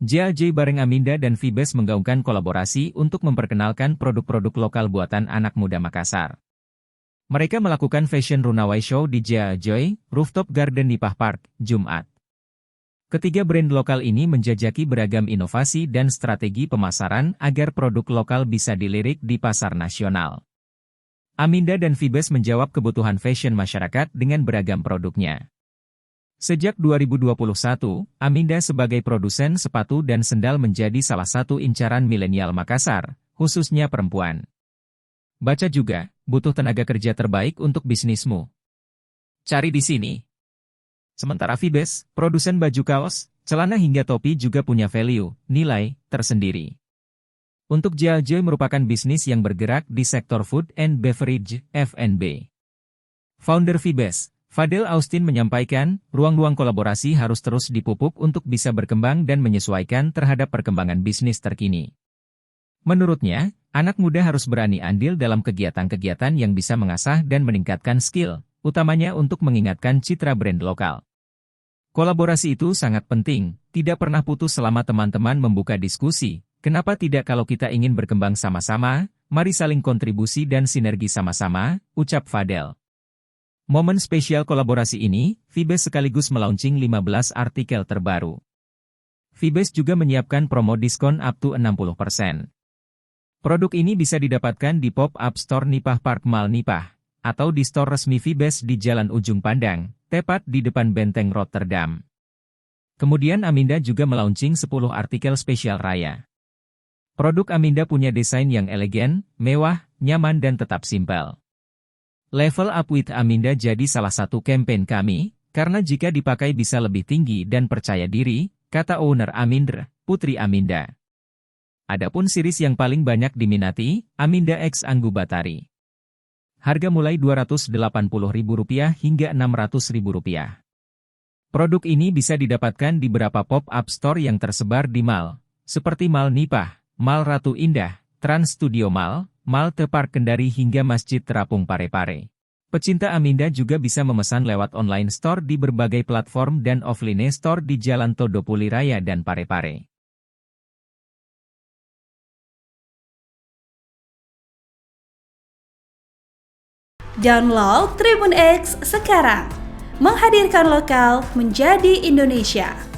JLJ bareng Aminda dan Vibes menggaungkan kolaborasi untuk memperkenalkan produk-produk lokal buatan anak muda Makassar. Mereka melakukan Fashion Runaway Show di JLJ Rooftop Garden Nipah Park, Jumat. Ketiga brand lokal ini menjajaki beragam inovasi dan strategi pemasaran agar produk lokal bisa dilirik di pasar nasional. Aminda dan Vibes menjawab kebutuhan fashion masyarakat dengan beragam produknya. Sejak 2021, Aminda sebagai produsen sepatu dan sendal menjadi salah satu incaran milenial Makassar, khususnya perempuan. Baca juga, butuh tenaga kerja terbaik untuk bisnismu. Cari di sini. Sementara Vibes, produsen baju kaos, celana hingga topi juga punya value, nilai, tersendiri. Untuk JLJ merupakan bisnis yang bergerak di sektor food and beverage, F&B. Founder Vibes, Fadel Austin menyampaikan, ruang-ruang kolaborasi harus terus dipupuk untuk bisa berkembang dan menyesuaikan terhadap perkembangan bisnis terkini. Menurutnya, anak muda harus berani andil dalam kegiatan-kegiatan yang bisa mengasah dan meningkatkan skill, utamanya untuk mengingatkan citra brand lokal. Kolaborasi itu sangat penting, tidak pernah putus selama teman-teman membuka diskusi. Kenapa tidak kalau kita ingin berkembang sama-sama, mari saling kontribusi dan sinergi sama-sama, ucap Fadel. Momen spesial kolaborasi ini, Vibes sekaligus melaunching 15 artikel terbaru. Vibes juga menyiapkan promo diskon up to 60%. Produk ini bisa didapatkan di Pop-up Store Nipah Park Mall Nipah, atau di store resmi Vibes di Jalan Ujung Pandang, tepat di depan Benteng Rotterdam. Kemudian Aminda juga melaunching 10 artikel spesial raya. Produk Aminda punya desain yang elegan, mewah, nyaman dan tetap simpel. Level Up with Aminda jadi salah satu campaign kami, karena jika dipakai bisa lebih tinggi dan percaya diri, kata owner Amindra, Putri Aminda. Adapun series yang paling banyak diminati, Aminda X Anggu Batari. Harga mulai Rp280.000 hingga Rp600.000. Produk ini bisa didapatkan di beberapa pop-up store yang tersebar di mall, seperti Mall Nipah, Mall Ratu Indah, Trans Studio Mall, Mall Park Kendari hingga Masjid Terapung Parepare. Pecinta Aminda juga bisa memesan lewat online store di berbagai platform dan offline store di Jalan Todopuli Raya dan Parepare. Download Tribun X sekarang, menghadirkan lokal menjadi Indonesia.